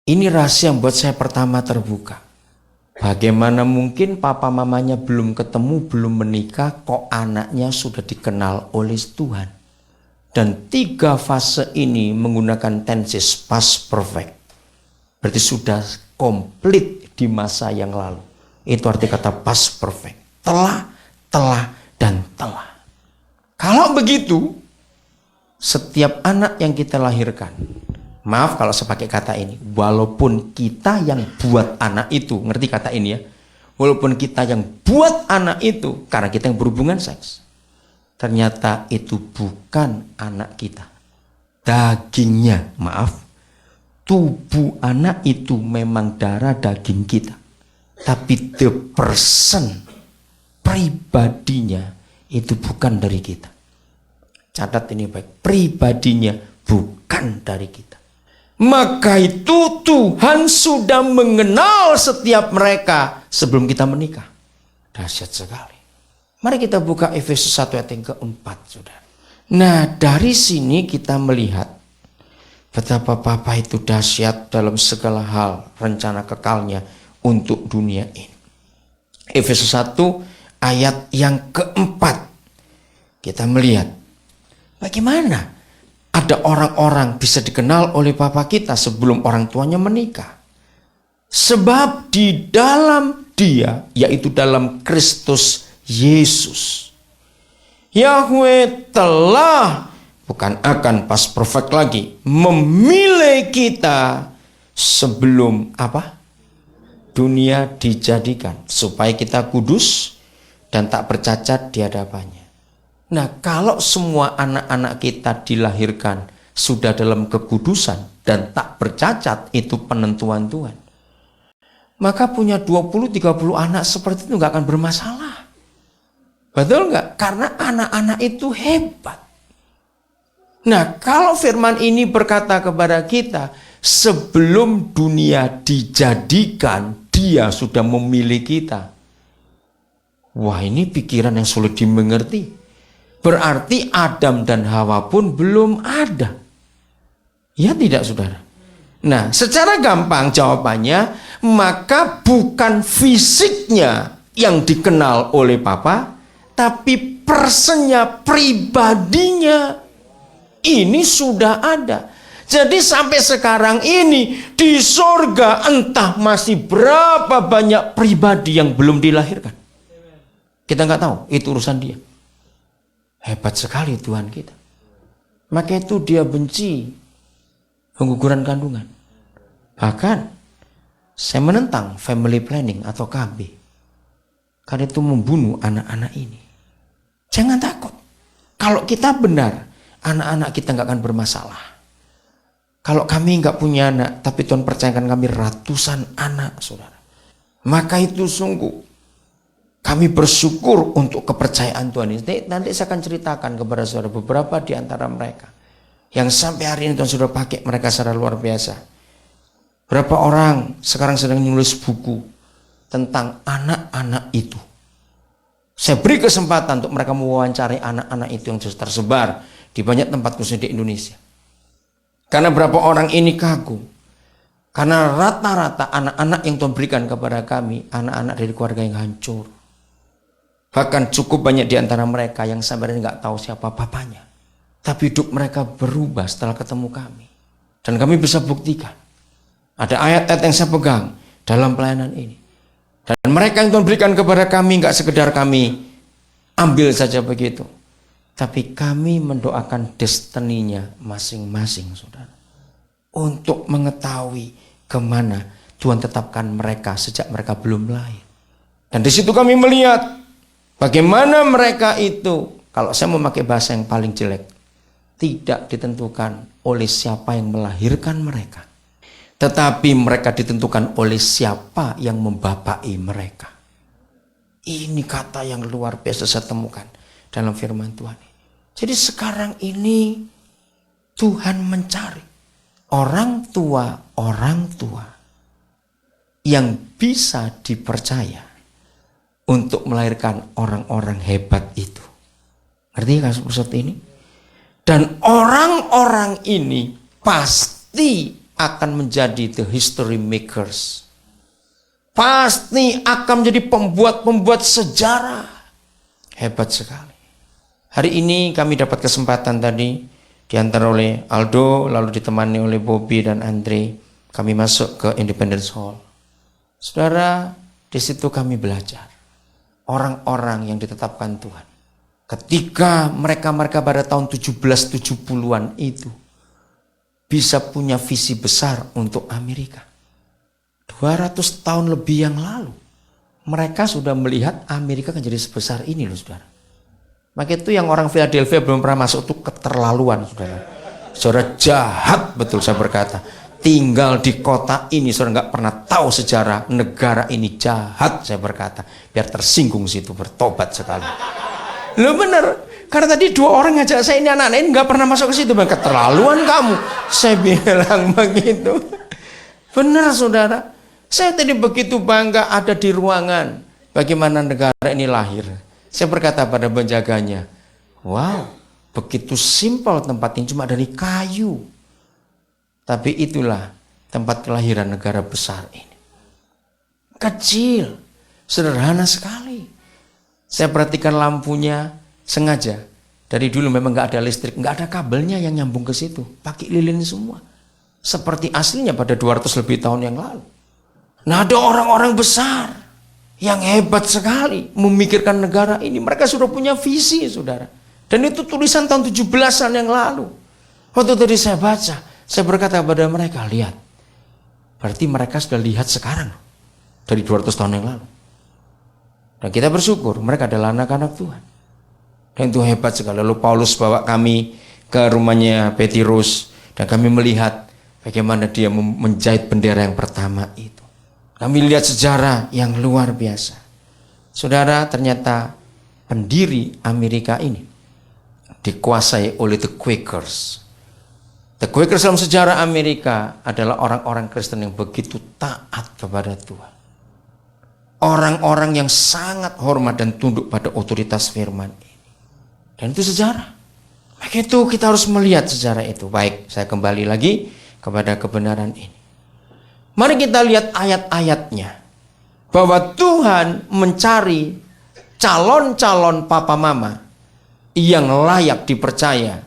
Ini rahasia yang buat saya pertama terbuka. Bagaimana mungkin papa mamanya belum ketemu, belum menikah, kok anaknya sudah dikenal oleh Tuhan. Dan 3 fase ini menggunakan tenses past perfect. Berarti sudah komplit di masa yang lalu. Itu arti kata past perfect. Telah, dan telah. Kalau begitu, setiap anak yang kita lahirkan, maaf kalau saya pakai kata ini, walaupun kita yang buat anak itu, ngerti kata ini ya, walaupun kita yang buat anak itu, karena kita yang berhubungan seks, ternyata itu bukan anak kita. Dagingnya, maaf, tubuh anak itu memang darah daging kita. Tapi the person, pribadinya, itu bukan dari kita. Catat ini baik, pribadinya bukan dari kita. Maka itu Tuhan sudah mengenal setiap mereka sebelum kita menikah. Dahsyat sekali. Mari kita buka Efesus 1 ayat yang keempat, saudara. Nah, dari sini kita melihat betapa Bapa itu dahsyat dalam segala hal rencana kekalnya untuk dunia ini. Efesus 1 ayat yang keempat. Kita melihat bagaimana ada orang-orang bisa dikenal oleh Bapa kita sebelum orang tuanya menikah. Sebab di dalam Dia, yaitu dalam Kristus Yesus, Yahweh telah, bukan akan, pas perfect lagi, memilih kita sebelum apa? Dunia dijadikan, supaya kita kudus dan tak bercacat di hadapannya. Nah, kalau semua anak-anak kita dilahirkan sudah dalam kekudusan dan tak bercacat, itu penentuan Tuhan. Maka punya 20-30 anak seperti itu nggak akan bermasalah. Betul nggak? Karena anak-anak itu hebat. Nah, kalau firman ini berkata kepada kita, sebelum dunia dijadikan, Dia sudah memilih kita. Wah, ini pikiran yang sulit dimengerti. Berarti Adam dan Hawa pun belum ada. Ya tidak, saudara? Nah, secara gampang jawabannya, maka bukan fisiknya yang dikenal oleh Papa, tapi personnya, pribadinya. Ini sudah ada. Jadi sampai sekarang ini di sorga entah masih berapa banyak pribadi yang belum dilahirkan. Kita nggak tahu, itu urusan Dia. Hebat sekali Tuhan kita. Maka itu Dia benci pengguguran kandungan. Bahkan saya menentang family planning atau KB. Karena itu membunuh anak-anak ini. Jangan takut. Kalau kita benar, anak-anak kita nggak akan bermasalah. Kalau kami nggak punya anak, tapi Tuhan percayakan kami ratusan anak, saudara. Maka itu sungguh kami bersyukur untuk kepercayaan Tuhan ini. Nanti saya akan ceritakan kepada saudara beberapa di antara mereka yang sampai hari ini Tuhan sudah pakai mereka secara luar biasa. Berapa orang sekarang sedang menulis buku tentang anak-anak itu. Saya beri kesempatan untuk mereka mewawancari anak-anak itu yang tersebar di banyak tempat khususnya di Indonesia. Karena berapa orang ini kagum. Karena rata-rata anak-anak yang Tuhan berikan kepada kami, anak-anak dari keluarga yang hancur. Bahkan cukup banyak di antara mereka yang sampai nggak tahu siapa bapaknya. Tapi hidup mereka berubah setelah ketemu kami. Dan kami bisa buktikan. Ada ayat-ayat yang saya pegang dalam pelayanan ini. Dan mereka yang Tuhan berikan kepada kami nggak sekedar kami ambil saja begitu. Tapi kami mendoakan destininya masing-masing, saudara. Untuk mengetahui kemana Tuhan tetapkan mereka sejak mereka belum lahir. Dan di situ kami melihat bagaimana mereka itu, kalau saya memakai bahasa yang paling jelek, tidak ditentukan oleh siapa yang melahirkan mereka. Tetapi mereka ditentukan oleh siapa yang membapai mereka. Ini kata yang luar biasa saya temukan dalam firman Tuhan. Jadi sekarang ini Tuhan mencari orang tua yang bisa dipercaya untuk melahirkan orang-orang hebat itu. Ngerti kan seperti ini? Dan orang-orang ini pasti akan menjadi the history makers. Pasti akan menjadi pembuat sejarah. Hebat sekali. Hari ini kami dapat kesempatan tadi diantar oleh Aldo, lalu ditemani oleh Bobby dan Andre. Kami masuk ke Independence Hall. Saudara, di situ kami belajar. Orang-orang yang ditetapkan Tuhan. Ketika mereka pada tahun 1770-an itu bisa punya visi besar untuk Amerika. 200 tahun lebih yang lalu, mereka sudah melihat Amerika akan jadi sebesar ini loh saudara. Maka itu yang orang Philadelphia belum pernah masuk itu keterlaluan saudara. Saudara, jahat betul saya berkata. Tinggal di kota ini saudara nggak pernah tahu sejarah negara ini, jahat saya berkata. Biar tersinggung situ, bertobat sekali. Loh bener, karena tadi 2 orang ngajak saya, ini anak-anak ini nggak pernah masuk ke situ. Keterlaluan kamu, saya bilang begitu. Benar saudara, saya tadi begitu bangga ada di ruangan bagaimana negara ini lahir. Saya berkata pada penjaganya, wow, begitu simpel tempat ini, cuma dari kayu. Tapi itulah tempat kelahiran negara besar ini. Kecil, sederhana sekali. Saya perhatikan lampunya sengaja. Dari dulu memang nggak ada listrik, nggak ada kabelnya yang nyambung ke situ. Pakai lilin semua. Seperti aslinya pada 200 lebih tahun yang lalu. Nah, ada orang-orang besar yang hebat sekali memikirkan negara ini. Mereka sudah punya visi, saudara. Dan itu tulisan tahun 17-an yang lalu. Waktu tadi saya baca, saya berkata kepada mereka, lihat. Berarti mereka sudah lihat sekarang. Dari 200 tahun yang lalu. Dan kita bersyukur mereka adalah anak-anak Tuhan. Dan itu hebat sekali. Lalu Paulus bawa kami ke rumahnya Petrus. Dan kami melihat bagaimana dia menjahit bendera yang pertama itu. Kami lihat sejarah yang luar biasa. Saudara, ternyata pendiri Amerika ini dikuasai oleh the Quakers. The Quakers dalam sejarah Amerika adalah orang-orang Kristen yang begitu taat kepada Tuhan. Orang-orang yang sangat hormat dan tunduk pada otoritas firman ini. Dan itu sejarah. Maka itu kita harus melihat sejarah itu. Baik, saya kembali lagi kepada kebenaran ini. Mari kita lihat ayat-ayatnya. Bahwa Tuhan mencari calon-calon papa mama yang layak dipercaya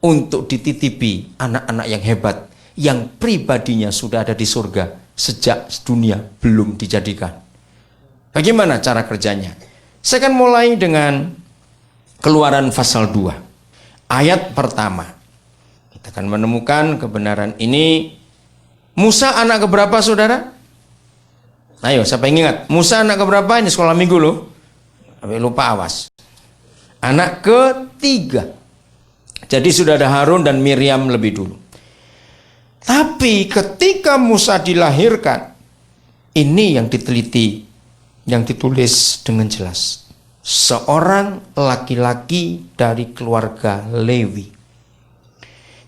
untuk dititipi anak-anak yang hebat, yang pribadinya sudah ada di surga sejak dunia belum dijadikan. Bagaimana cara kerjanya? Saya akan mulai dengan Keluaran pasal 2. Ayat pertama. Kita akan menemukan kebenaran ini. Musa anak keberapa saudara? Ayo, siapa yang ingat? Musa anak keberapa? Ini sekolah minggu loh. Sampai lupa, awas. Anak ketiga. Jadi sudah ada Harun dan Miriam lebih dulu. Tapi ketika Musa dilahirkan, ini yang diteliti, yang ditulis dengan jelas. Seorang laki-laki dari keluarga Lewi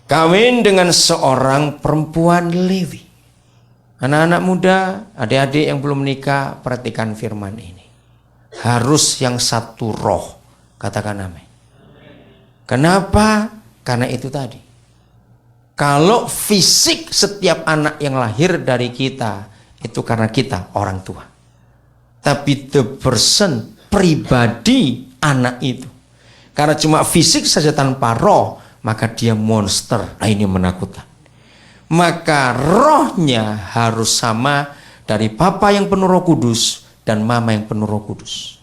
kawin dengan seorang perempuan Lewi. Anak-anak muda, adik-adik yang belum menikah, perhatikan firman ini. Harus yang satu roh. Katakan amin. Kenapa? Karena itu tadi. Kalau fisik setiap anak yang lahir dari kita, itu karena kita orang tua. Tapi the person, pribadi anak itu. Karena cuma fisik saja tanpa roh, maka dia monster. Nah, ini menakutkan. Maka rohnya harus sama dari papa yang penuh Roh Kudus dan mama yang penuh Roh Kudus.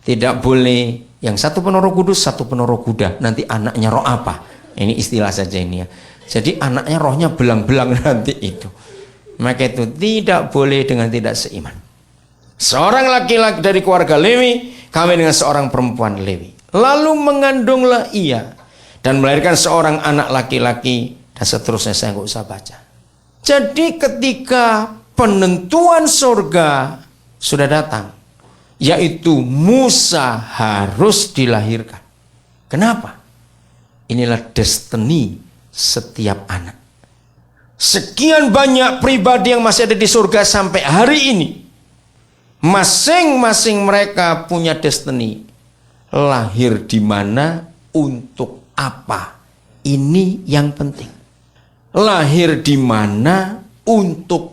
Tidak boleh yang satu penuh Roh Kudus, satu penuh Roh kuda. Nanti anaknya roh apa? Ini istilah saja ini ya. Jadi anaknya rohnya belang-belang nanti itu. Maka itu tidak boleh dengan tidak seiman. Seorang laki-laki dari keluarga Lewi kawin dengan seorang perempuan Lewi. Lalu mengandunglah ia dan melahirkan seorang anak laki-laki, dan seterusnya saya nggak usah baca. Jadi ketika penentuan surga sudah datang, yaitu Musa harus dilahirkan. Kenapa? Inilah destiny setiap anak. Sekian banyak pribadi yang masih ada di surga sampai hari ini. Masing-masing mereka punya destiny. Lahir di mana, untuk apa? Ini yang penting. lahir di mana, untuk